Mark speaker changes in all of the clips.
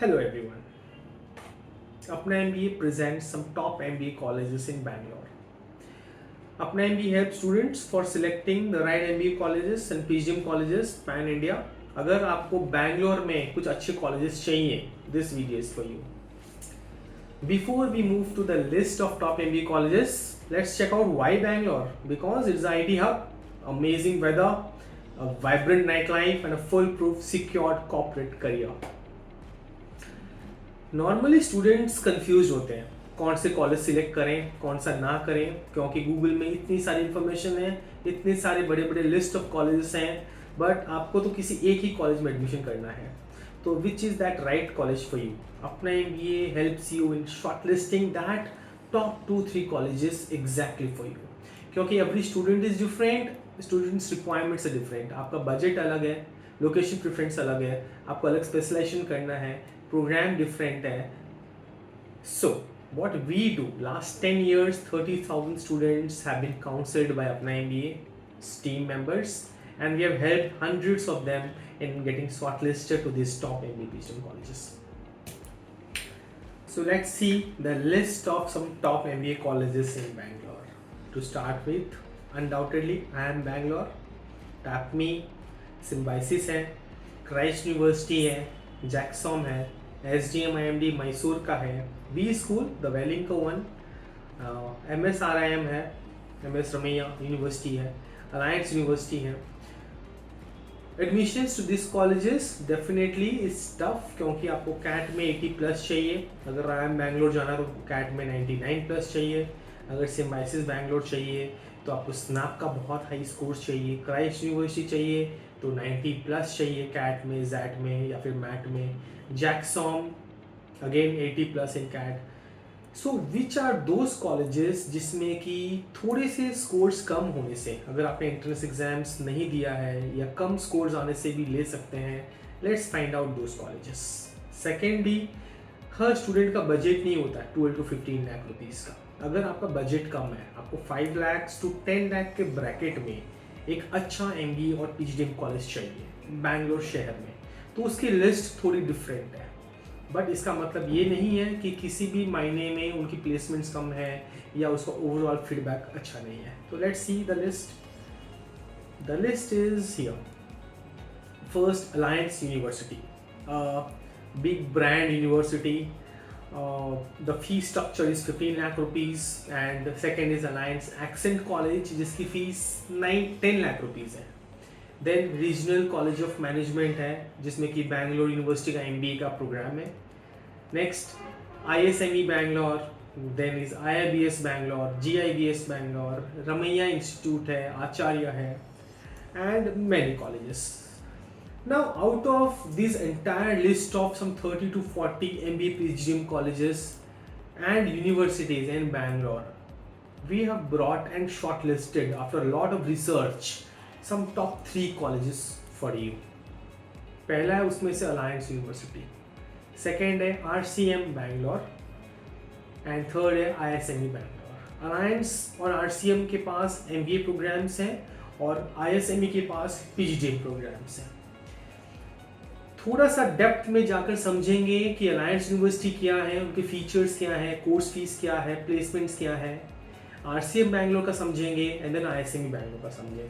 Speaker 1: Hello everyone. Apna MBA presents some top MBA colleges in Bangalore. Apna MBA helps students for selecting the right MBA colleges and PGM colleges pan India. अगर आपको बैंगलोर में कुछ अच्छे colleges चाहिए, this video is for you. Before we move to the list of top MBA colleges, let's check out why Bangalore. Because it's the IT hub, amazing weather, a vibrant nightlife, and a foolproof, secured corporate career. Normally students confuse होते हैं कौन से college select करें कौन सा ना करें, क्योंकि गूगल में इतनी सारी इन्फॉर्मेशन है, इतने सारे बड़े बड़े लिस्ट ऑफ कॉलेजेस हैं, बट आपको तो किसी एक ही कॉलेज में एडमिशन करना है. तो which is that right college for you? अपना MBA helps you in short listing that top 2-3 colleges exactly for you, क्योंकि every student is different, students requirements है डिफरेंट, आपका बजट अलग है, लोकेशन प्रेफरेंस अलग है, आपको अलग स्पेशलाइजेशन करना है, program different hai. So what we do, last 10 years 30,000 students have been counseled by Apna MBA team members, and we have helped hundreds of them in getting shortlisted to these top MBA PGM colleges. So let's see the list of some top MBA colleges in Bangalore. To start with, undoubtedly I am Bangalore. TAPME, Symbiosis है, Christ University है, जैक्सॉम है, SGM IMD Mysore का है, B school the वेलिंग का one, MSRIM है, MS Ramaiah university है, alliance university है. Admissions to this colleges definitely is tough, क्योंकि आपको कैट में 80+ चाहिए, अगर IIM बैंगलोर जाना तो कैट में 99+ चाहिए, अगर सिम्बाइसिस बैंगलोर चाहिए तो आपको स्नैप का बहुत हाई स्कोर चाहिए, क्राइस्ट यूनिवर्सिटी चाहिए तो 90+ चाहिए कैट में, जैट में या फिर मैट में, जैक्सॉम again 80+ in CAT. So which are those colleges जिसमें कि थोड़े से स्कोर्स कम होने से, अगर आपने एंट्रेंस एग्जाम्स नहीं दिया है या कम स्कोर्स आने से भी ले सकते हैं, let's find out those colleges. Secondly, her student का बजट नहीं होता है 12 to 15 लाख रुपीज़ का. अगर आपका बजट कम है, आपको 5 लाख to 10 लाख के ब्रैकेट में एक अच्छा MBA और PGM कॉलेज चाहिए बैंगलोर शहर में, तो उसकी लिस्ट थोड़ी डिफरेंट है. बट इसका मतलब ये नहीं है कि किसी भी महीने में उनकी प्लेसमेंट्स कम है या उसका ओवरऑल फीडबैक अच्छा नहीं है. तो let's see the list. The list is here. First, alliance university, big brand university. The fee structure is 15 lakh rupees, and the second is Alliance Accent College जिसकी फीस 9-10 लाख रुपीज़ है. Then regional college of management है जिसमें कि Bangalore university का MBA का programme है. Next, ISME Bangalore, then is IIBS Bangalore, GIBS Bangalore, Ramaiah institute है, आचार्य है, and many colleges. Now, out of this entire list of some 30 to 40 MBA PGM colleges and universities in Bangalore, we have brought and shortlisted after a lot of research some top 3 colleges for you. पहला है उसमें से alliance university, second है RCM Bangalore, and third है ISME Bangalore. Alliance और RCM के पास MBA programmes हैं और ISME के पास PGM प्रोग्राम्स हैं. थोड़ा सा डेप्थ में जाकर समझेंगे कि अलायंस यूनिवर्सिटी क्या है, उनके फीचर्स क्या है, कोर्स फीस क्या है, प्लेसमेंट्स क्या है. RCM बैंगलोर का समझेंगे एंड देन ISME बैंगलोर का समझेंगे.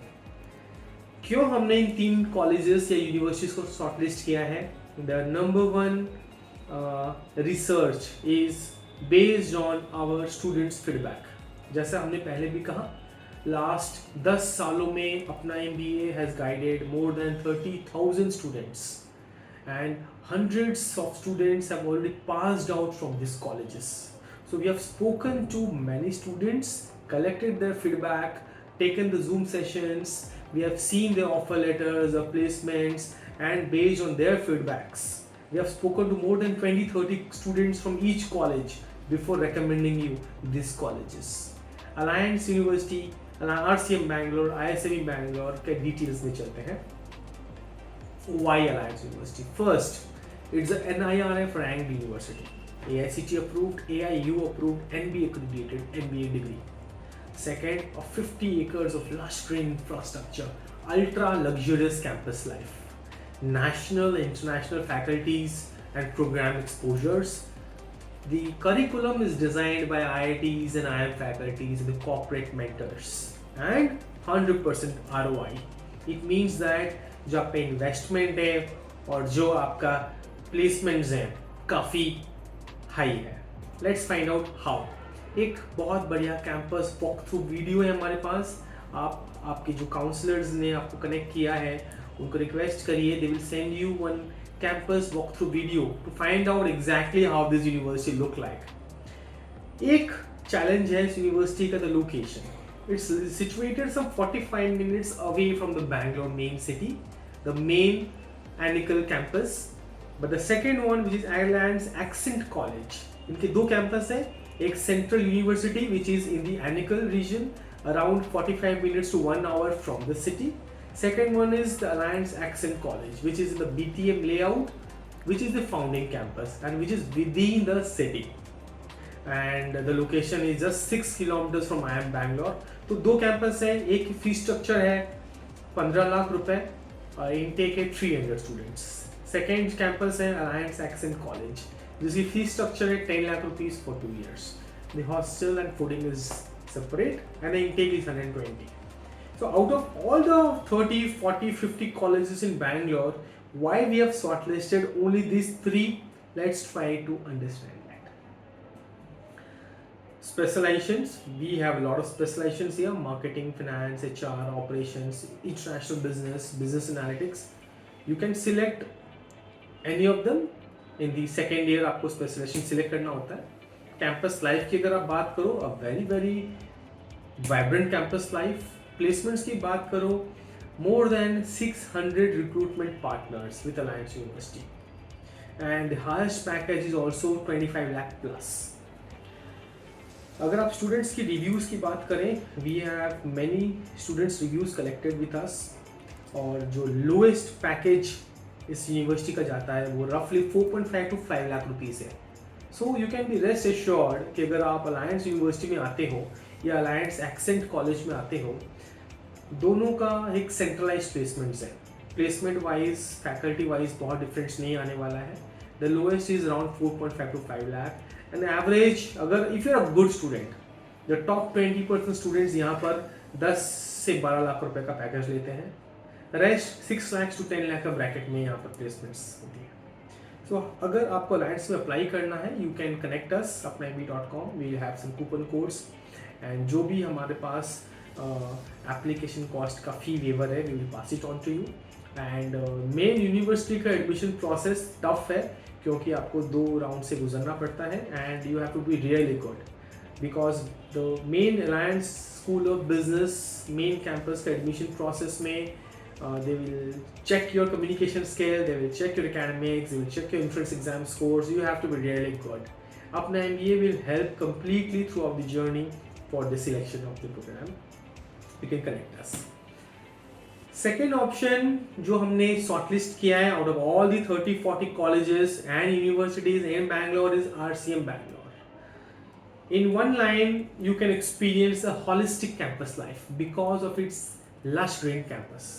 Speaker 1: क्यों हमने इन 3 कॉलेजेस या यूनिवर्सिटीज को शॉर्टलिस्ट किया है? The number 1 research is based on our students feedback. जैसा हमने पहले भी कहा, लास्ट 10 सालों में अपना MBA has guided more than 30,000 students, and hundreds of students have already passed out from these colleges. So we have spoken to many students, collected their feedback, taken the Zoom sessions, we have seen their offer letters, their placements, and based on their feedbacks, we have spoken to more than 20-30 students from each college before recommending you these colleges. Alliance University, RCM Bangalore, ISME Bangalore के details में चलते हैं. Why Alliance University? First, it's a NIRF ranked university, AICTE approved, AIU approved, NBA accredited MBA degree. Second, of 50 acres of lush green infrastructure, ultra luxurious campus life, national international faculties, and program exposures. The curriculum is designed by IITs and IIM faculties and the corporate mentors and 100% ROI. It means that जो आपका investment है और जो आपका placements हैं काफ़ी high है. Let's find out how. एक बहुत बढ़िया कैंपस वॉक थ्रू वीडियो है हमारे पास. आपके जो काउंसलर्स ने आपको कनेक्ट किया है उनको रिक्वेस्ट करिए, they will send you one campus walk through video to find out exactly how this university look like. एक चैलेंज है इस यूनिवर्सिटी का, the location. It's situated some 45 minutes away from the Bangalore main city, the main Anikal campus. But the second one, which is Ireland's Accent College. इनके दो campus हैं. एक Central University, which is in the Anikal region, around 45 minutes to 1 hour from the city. Second one is the Alliance Accent College, which is in the BTM layout, which is the founding campus and which is within the city. And the location is just 6 kilometers from IIM Bangalore. तो दो campus है. एक fee structure है 15 लाख रुपए और intake है 300 students. Second campus है alliance accent college जिसकी फी स्ट्रक्चर है 10 lakh rupees for 2 years. The hostel and fooding is separate and the intake is 120. So out of all the 30, 40, 50 colleges in Bangalore, why we have shortlisted only these 3? Let's try to understand. Specializations, we have a lot of specializations here: marketing, finance, HR, operations, international business, business analytics. You can select any of them. In the second year आपको specialization select करना होता है. Campus life की अगर आप बात करो, a very very vibrant campus life. Placements की बात करो, more than 600 recruitment partners with Alliance University, and the highest package is also 25 lakh plus. अगर आप स्टूडेंट्स की रिव्यूज़ की बात करें, we have many students reviews collected with us, और जो लोएस्ट पैकेज इस यूनिवर्सिटी का जाता है वो रफली 4.5 to 5 लाख रुपीज़ है. So you can be rest assured कि अगर आप अलायंस यूनिवर्सिटी में आते हो या अलायंस एक्सेंट कॉलेज में आते हो, दोनों का एक सेंट्रलाइज प्लेसमेंट्स है. प्लेसमेंट वाइज, फैकल्टी वाइज बहुत डिफरेंस नहीं आने वाला है. The lowest is around 4.5 to 5 lakh. And average, अगर if you are a good student, the top 20% students यहाँ पर 10 से 12 लाख रुपए का पैकेज लेते हैं. रेस्ट 6 लाख to 10 लाख का ब्रैकेट में यहाँ पर प्लेसमेंट्स होती है. सो अगर आपको अलायंस में अप्लाई करना है, you can connect us apnamb.com. We have some coupon codes and जो भी हमारे पास एप्लीकेशन कॉस्ट का फी वेवर है, we will pass it on to you. And main university का एडमिशन प्रोसेस टफ है क्योंकि आपको 2 राउंड से गुजरना पड़ता है. And you have to be really good because the main alliance school of business main campus का एडमिशन प्रोसेस में they will check your communication skill, they will check your academics, they will check your entrance exam scores. You have to be really good. Apna MBA will help completely throughout the journey for the selection of the program. You can connect us. Second option जो हमने shortlist किया है out of all the 30-40 colleges and universities in Bangalore is RCM Bangalore. In one line, you can experience a holistic campus life because of its lush green campus.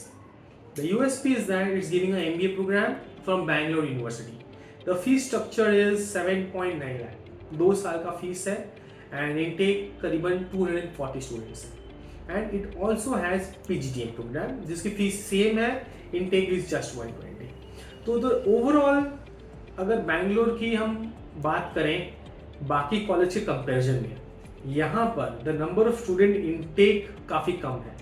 Speaker 1: The USP is that it's giving an MBA program from Bangalore University. The fee structure is 7.9 lakh. 2 साल का fees है and intake करीबन 240 students है. And it also has PGDM program जिसकी fees same है, intake is just 120. तो the overall अगर बैंगलोर की हम बात करें बाकी कॉलेज के कंपैरिजन में, यहाँ पर the number of student intake काफ़ी कम है.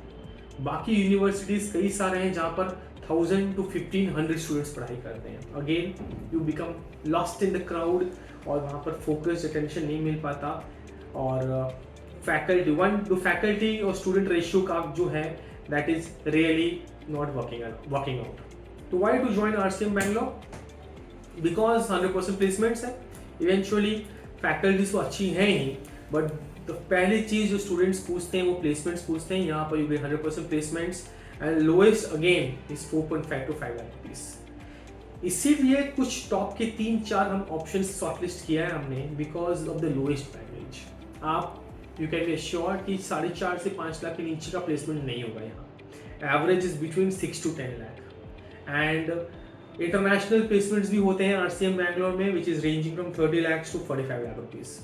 Speaker 1: बाकी यूनिवर्सिटीज़ कई सारे हैं जहाँ पर 1000 to 1500 स्टूडेंट्स पढ़ाई करते हैं. Again you become lost in the crowd और वहाँ पर फोकस्ड अटेंशन नहीं मिल पाता. और फैकल्टी 1 to फैकल्टी और स्टूडेंट रेशियो का जो है that is really not working out. तो why to join RCM Bangalore? Because 100% placements है. इवेंचुअली फैकल्टीज तो अच्छी हैं ही, बट तो पहली चीज़ जो स्टूडेंट्स पूछते हैं वो प्लेसमेंट्स पूछते हैं. यहाँ पर you get 100% placements and lowest again is 4.5 to 5 lakh rupees. इसीलिए कुछ टॉप के 3-4 हम ऑप्शन शॉर्टलिस्ट किया है हमने because of the lowest package. आप यू कैन बी एश्योर कि 4.5 से 5 लाख के नीचे का प्लेसमेंट नहीं होगा यहाँ. Average is between 6 to 10 lakh. And international placements भी होते हैं RCM बैंगलोर में, which is ranging from 30 lakhs to 45 lakh rupees.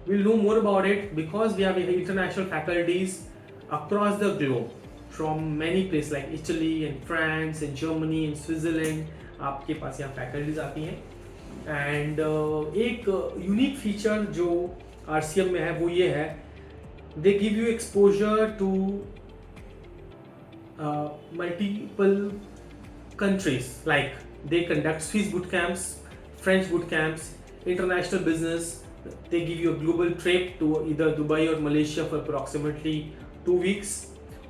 Speaker 1: We'll know more about it because we have international faculties across the globe from many places like Italy and France and Germany and Switzerland. आपके पास यहाँ faculties आती हैं. And एक unique feature जो RCM में है वो ये है, they give you exposure to multiple countries. Like they conduct Swiss boot camps, French boot camps, international business. They give you a global trip to either Dubai or Malaysia for approximately 2 weeks.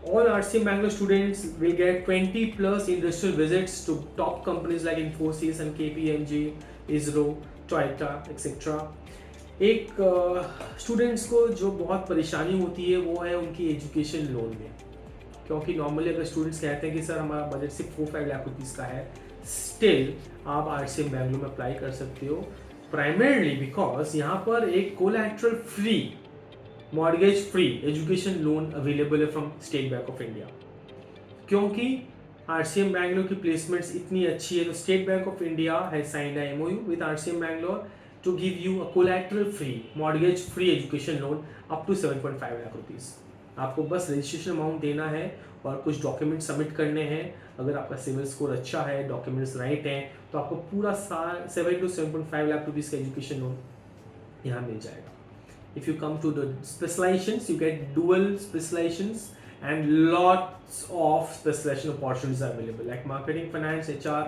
Speaker 1: All RCM Bangalore students will get 20 plus industrial visits to top companies like Infosys and KPMG, ISRO, Toyota, etc. एक students को जो बहुत परेशानी होती है वो है उनकी एजुकेशन लोन में, क्योंकि नॉर्मली अगर स्टूडेंट्स कहते हैं कि सर हमारा बजट सिर्फ 4-5 लाख रुपीज़ का है, स्टिल आप RCM बैंगलोर में अप्लाई कर सकते हो. प्राइमरली बिकॉज यहाँ पर एक collateral free, mortgage free education loan available है from State Bank of India. क्योंकि RCM बैंगलोर की प्लेसमेंट्स इतनी अच्छी है, तो State Bank of India has signed a MOU with RCM Bangalore to give you a collateral free, mortgage free education loan up to 7.5 lakh rupees. आपको बस registration amount देना है और कुछ डॉक्यूमेंट सबमिट करने हैं. अगर आपका सिविल स्कोर अच्छा है, डॉक्यूमेंट्स राइट हैं, तो आपको पूरा साल 7 to 7.5 लाख रुपीज़ का एजुकेशन लोन यहाँ मिल जाएगा. If you come to the specialisations, you get dual specialisations and lots of specialisation opportunities are available like marketing, finance, HR,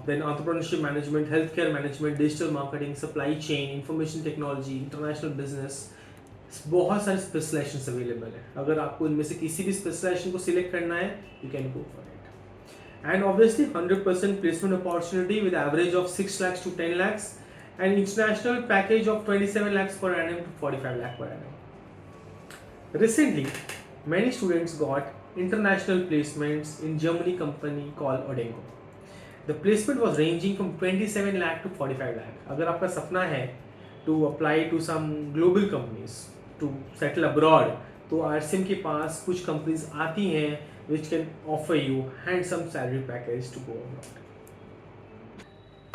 Speaker 1: then entrepreneurship management, healthcare management, digital marketing, supply chain, information technology, international business. बहुत सारे specialisation available है. अगर आपको इनमें से किसी भी specialisation को सिलेक्ट करना है, you can go for it. And obviously 100% placement opportunity with average of 6 lakhs to 10 lakhs and international package of 27 lakhs per annum to 45 lakh per annum. Recently, many students got international placements in Germany company called Odengo. The placement was ranging from 27 lakh to 45 lakh. अगर आपका सपना है to apply to some global companies, to settle abroad, तो RCM के पास कुछ companies आती हैं which can offer you handsome salary package to go abroad.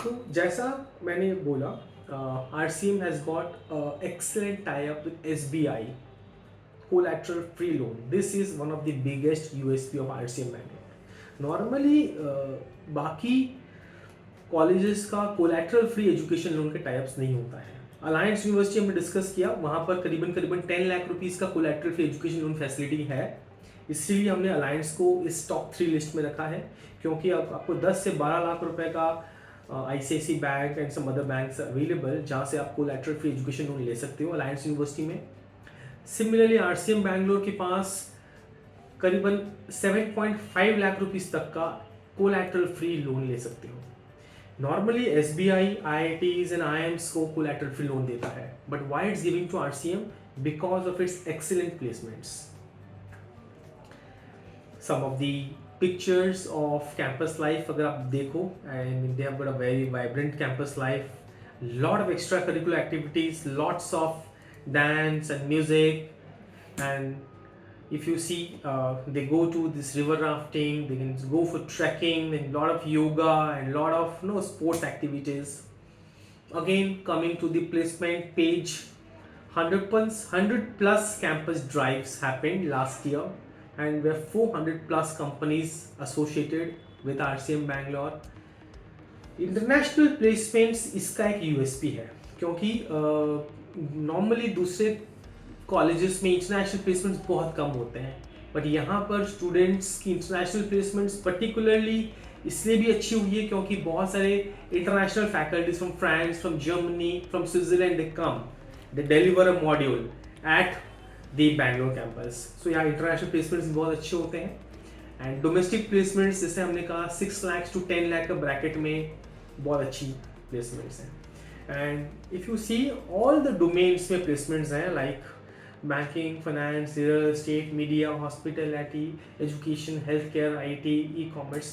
Speaker 1: तो जैसा मैंने बोला, RCM has got excellent tie-up with SBI, collateral free loan. This is one of the biggest USP of RCM Bangalore. Normally बाकी colleges का collateral free education loan के types नहीं होता है. अलायंस यूनिवर्सिटी हमने डिस्कस किया, वहाँ पर करीबन 10 लाख रुपीज़ का collateral free education loan facility है. इसीलिए हमने अलायंस को इस टॉप 3 लिस्ट में रखा है, क्योंकि अब आपको 10 से 12 लाख रुपए का ICICI bank and some other banks available जहाँ से आप कोलैटरल फ्री एजुकेशन लोन ले सकते हो अलायंस यूनिवर्सिटी में. सिमिलरली RCM बैंगलोर के पास करीबन 7.5 लाख रुपीज़ तक का कोलैटरल फ्री लोन ले सकते हो. Normally SBI, IITs and IIMs को कोलैटरल फ्री लोन देता है, but why it's giving to RCM? Because of its excellent placements. Some of the pictures of campus life अगर आप देखो, and they have got a very vibrant campus life, lot of extra curricular activities, lots of dance and music, and if you see they go to this river rafting, they can go for trekking, and lot of yoga and lot of sports activities. Again, coming to the placement page, 100 plus campus drives happened last year, and there are 400 plus companies associated with RCM Bangalore. International placements इसका एक USP है, क्योंकि normally दूसरे colleges में international placements बहुत कम होते हैं, but यहाँ पर स्टूडेंट्स की इंटरनेशनल प्लेसमेंट्स पर्टिकुलरली इसलिए भी अच्छी हुई है क्योंकि बहुत सारे international faculties from France, from Germany, from Switzerland, they come, they deliver a module at the Bangalore campus. So यहाँ इंटरनेशनल प्लेसमेंट्स बहुत अच्छे होते हैं. एंड डोमेस्टिक प्लेसमेंट्स जैसे हमने कहा 6 lakhs to 10 lakh का ब्रैकेट में बहुत अच्छी प्लेसमेंट्स हैं. And if you see all the domains में प्लेसमेंट्स हैं, like banking, finance, real estate, media, hospitality, education, health care, IT, e-commerce.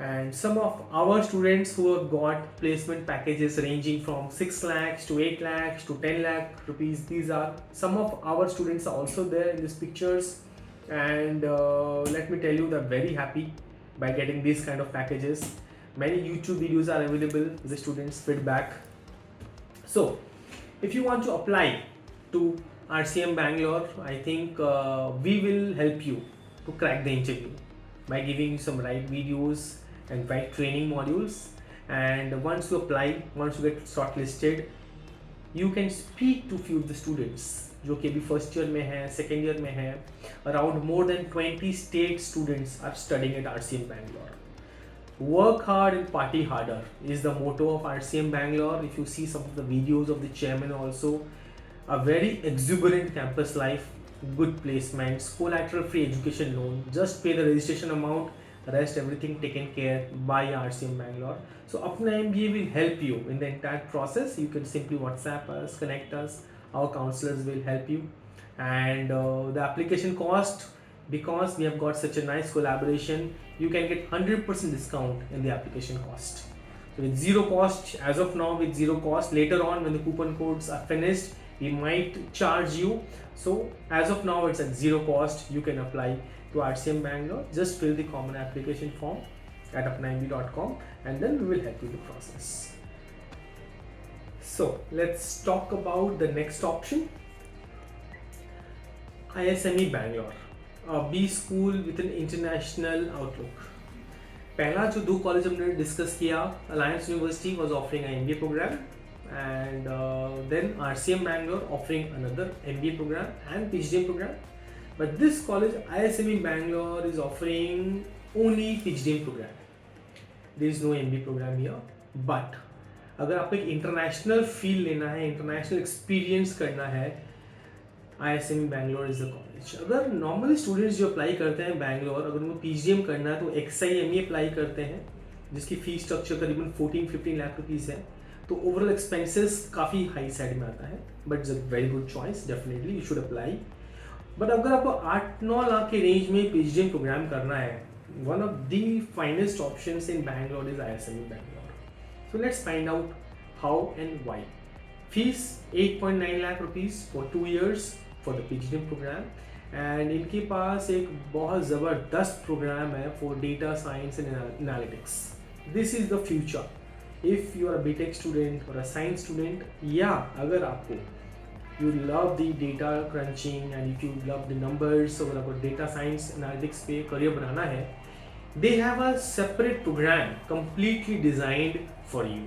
Speaker 1: And some of our students who have got placement packages ranging from 6 lakhs to 8 lakhs to 10 lakh rupees, these are some of our students are also there in these pictures. And let me tell you, they're very happy by getting these kind of packages. Many YouTube videos are available with the students' feedback. So if you want to apply to RCM Bangalore, I think we will help you to crack the interview by giving you some right videos and right training modules. And once you apply, once you get shortlisted, you can speak to few of the students जो कि अभी first year में है, second year में है. Around more than 20 state students are studying at RCM Bangalore. Work hard and party harder is the motto of RCM Bangalore. If you see some of the videos of the chairman also, a very exuberant campus life, good placements, collateral free education loan, just pay the registration amount, rest everything taken care by RCM Bangalore. So Apna MBA will help you in the entire process. You can simply WhatsApp us, connect us, our counselors will help you. And the application cost, because we have got such a nice collaboration, you can get 100% discount in the application cost. So with zero cost, as of now with zero cost, later on when the coupon codes are finished, we might charge you. So as of now it's at zero cost. You can apply to RCM Bangalore. Just fill the common application form at apnamb.com and then we will help you with the process. So let's talk about the next option, ISME Bangalore, a B school with an international outlook. पहला जो दो college हमने discuss किया, alliance university was offering an MBA program and then RCM Bangalore offering another MBA program and PhD program. But this college, ISME Bangalore, is offering only PhD program. There is no MBA program here. But अगर आपको एक international feel लेना है, international experience करना है, ISME Bangalore is the college. अगर normally students जो apply करते हैं बैंगलोर, अगर उनको PGM करना है तो XIME अप्लाई करते हैं, जिसकी फीस स्ट्रक्चर करीबन 14-15 लाख रुपीज़ है. तो ओवरऑल एक्सपेंसेस काफ़ी हाई साइड में आता है, but it's a very good choice, definitely you should apply. But अगर आपको 8-9 लाख के रेंज में PGM प्रोग्राम करना है, one of the finest options in Bangalore is ISME Bangalore. So let's find out how and why. Fees 8.9 lakh rupees for 2 years for the PhD program, and इनके पास एक बहुत ज़बरदस्त प्रोग्राम है for data science and analytics. This is the future. If you are a BTech student or a science student, या अगर आपको you love the data crunching and if you love the numbers, अगर आपको data science analytics पे career बनाना है, they have a separate program completely designed for you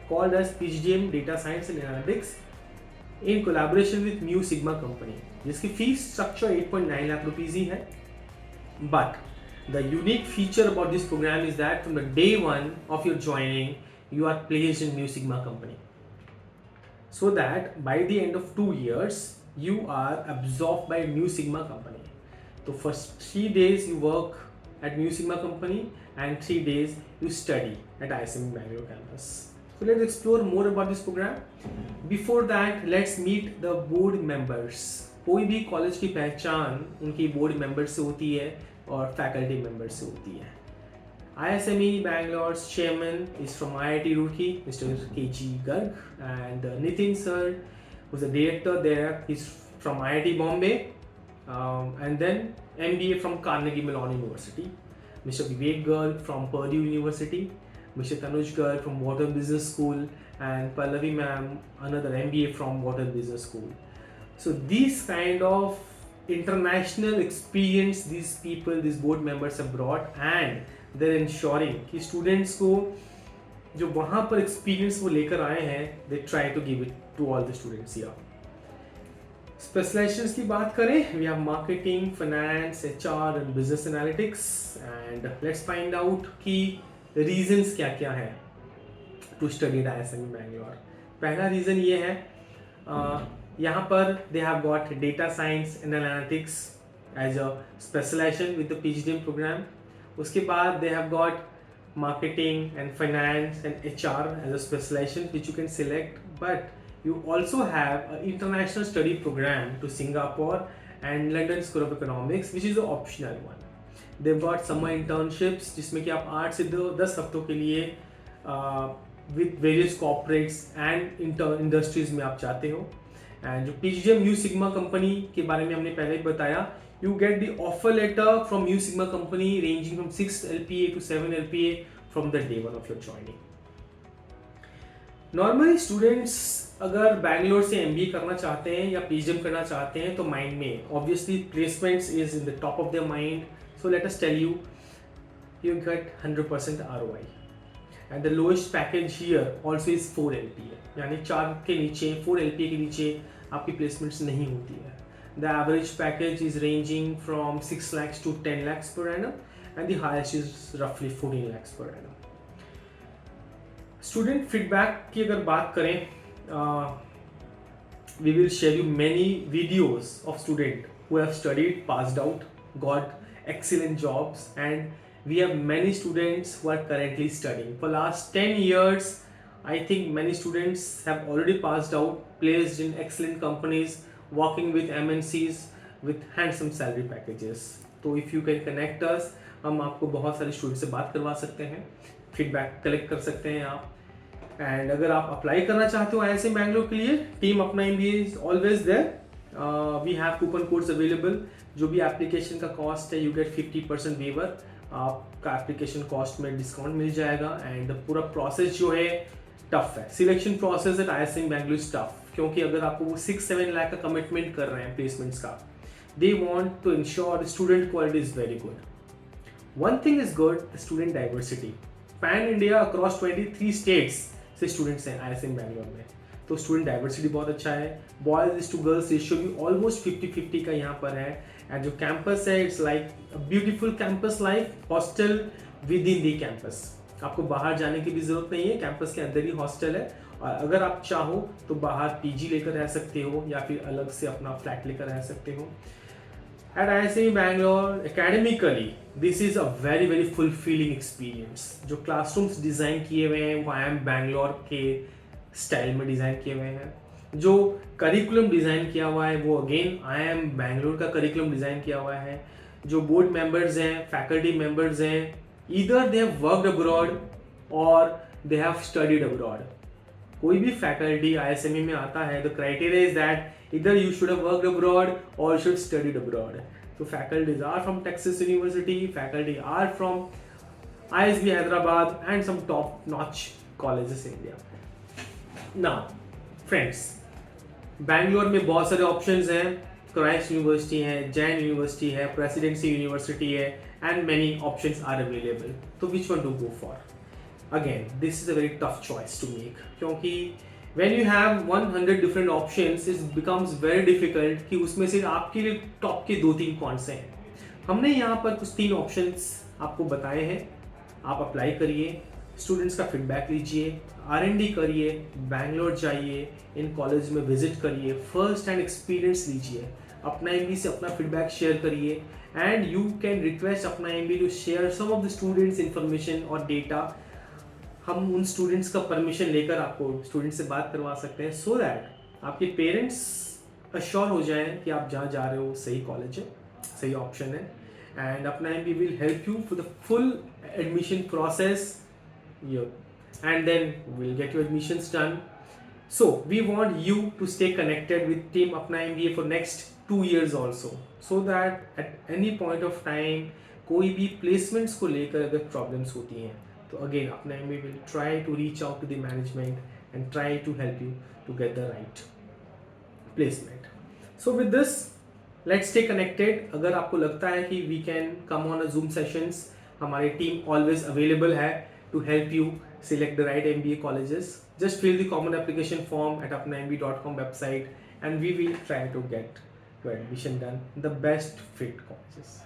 Speaker 1: called as PGM Data Science and Analytics in collaboration with Mu Sigma company, जिसकी fees structure 8.9 lakh rupees ही है. But the unique feature about this program is that from the day one of your joining, you are placed in Mu Sigma company, so that by the end of 2 years you are absorbed by Mu Sigma company. So first 3 days you work at Mu Sigma company and 3 days you study at ISME Bangalore campus. So let's explore more about this program. Before that, let's meet the board members. कोई भी college की पहचान उनकी board member से होती है और faculty member से होती है. ISME Bangalore's chairman is from IIT Roorkee, Mr. KG Garg, and Nitin sir, who's the director there, he's from IIT Bombay, and then MBA from Carnegie Mellon University. Mr. Vivek Garg from Purdue University, Mr. Tanuj Garg from Wharton Business School, and Pallavi ma'am, another MBA from Wharton Business School. So these kind of international experience these people, these board members have brought, and they're ensuring कि students को जो वहाँ पर experience वो लेकर आए हैं, they try to give it to all the students here. Specializations की बात करें, we have marketing, finance, HR and business analytics, and let's find out कि reasons क्या क्या हैं to study at ISME Bangalore. पहला reason ये है, यहाँ पर they have got data science and analytics as a specialization with the PhD program. उसके बाद they have got marketing and finance and HR as a specialization which you can select, but you also have an international study program to Singapore and London School of Economics, which is the optional one. They've got summer internships जिसमें कि आप 8 से 10 हफ्तों के लिए with various corporates and industries में आप जाते हो. एंड जो PGM Mu Sigma कंपनी के बारे में हमने पहले ही बताया, you get the offer letter from Mu Sigma company ranging from 6 LPA to 7 LPA from the day one of your joining. Normally students अगर बैंगलोर से एमबीए करना चाहते हैं या पीजीएम करना चाहते हैं तो माइंड में obviously placements is in the top of their mind. So let us tell you get 100% ROI and the lowest package here also is 4 LPA, यानी 4 के नीचे 4 LPA के नीचे आपकी प्लेसमेंट्स नहीं होती है. The average package is ranging from 6 lakhs to 10 lakhs per annum and the highest is roughly 14 lakhs per annum. Student feedback की अगर बात करें, we will share you many videos of student who have studied, passed out, got excellent jobs, and we have many students who are currently studying. For last 10 years, I think many students have already passed out, placed in excellent companies, working with MNCs with handsome salary packages. तो if you can connect us, हम आपको बहुत सारे student से बात करवा सकते हैं, फीडबैक कलेक्ट कर सकते हैं आप. एंड अगर आप अप्लाई करना चाहते हो IISM बैंगलोर के लिए, team Apna MBA is always there. We have coupon codes available. जो भी एप्लीकेशन का कॉस्ट है, यू गेट 50% वेवर. आपका एप्लीकेशन कॉस्ट में डिस्काउंट मिल जाएगा. एंड पूरा प्रोसेस जो है टफ है. Selection process at IISM Bangalore is tough, क्योंकि अगर आपको वो 6-7 लाख का कमिटमेंट कर रहे हैं प्लेसमेंट्स का, they want to ensure student quality is very good. One thing is good, student diversity. Pan India across 23 states से स्टूडेंट्स हैं IISM बैंगलोर में, तो स्टूडेंट डाइवर्सिटी बहुत अच्छा है. बॉयज टू गर्ल्स रेशियो भी ऑलमोस्ट 50-50 का यहाँ पर है. एंड जो कैंपस है, it's like beautiful campus life, hostel within the campus. आपको बाहर जाने की भी जरूरत नहीं है, कैंपस के अंदर ही हॉस्टल है. और अगर आप चाहो तो बाहर पीजी लेकर रह सकते हो या फिर अलग से अपना फ्लैट लेकर रह सकते हो. At IISM Bangalore, academically, this is a very fulfilling experience. जो क्लासरूम्स डिज़ाइन किए हुए हैं वो IIM Bangalore के स्टाइल में डिज़ाइन किए हुए हैं. जो करिकुलम डिज़ाइन किया हुआ है वो अगेन IIM Bangalore का करिकुलम डिज़ाइन किया हुआ है. जो बोर्ड मेंबर्स हैं, फैकल्टी मेंबर्स हैं, either they have worked abroad और दे हैव स्टडीड अब्रॉड. कोई भी फैकल्टी IISM में आता है, the criteria is that either you should have worked abroad or you should have studied abroad. So faculties are from Texas University, faculty are from ISB Hyderabad and some top-notch colleges in India. Now, friends, Bangalore में बहुत सारे options हैं. Christ university है, Jain university है, presidency university है, and many options are available. So which one to go for? Again, this is a very tough choice to make, क्योंकि when you have 100 different options, it becomes very difficult कि उसमें से आपके लिए top के 2-3 कौन से हैं. हमने यहाँ पर कुछ 3 ऑप्शंस आपको बताए हैं. आप अप्लाई करिए, स्टूडेंट्स का फीडबैक लीजिए, R&D करिए, बैंगलोर जाइए, इन कॉलेज में विजिट करिए, फर्स्ट हैंड एक्सपीरियंस लीजिए, अपना MBA से अपना फीडबैक शेयर करिए. एंड यू कैन रिक्वेस्ट अपना MBA to share some of the students information और डेटा. हम उन स्टूडेंट्स का परमिशन लेकर आपको स्टूडेंट से बात करवा सकते हैं, सो दैट आपके पेरेंट्स अश्योर हो जाएं कि आप जहाँ जा रहे हो सही कॉलेज है, सही ऑप्शन है. And Apna MBA will help you for the full admission process and then will get your admissions done. So we want you to stay connected with team Apna MBA for next 2 years also, so that at any point of time कोई भी placements को लेकर अगर problems होती हैं, तो again अपना MBA will try to reach out to the management and try to help you to get the right placement. So with this, let's stay connected. अगर आपको लगता है कि we can come on a Zoom sessions, हमारी team always available है to help you select the right MBA colleges. Just fill the common application form at apnamba.com website and we will try to get your admission done, the best fit colleges.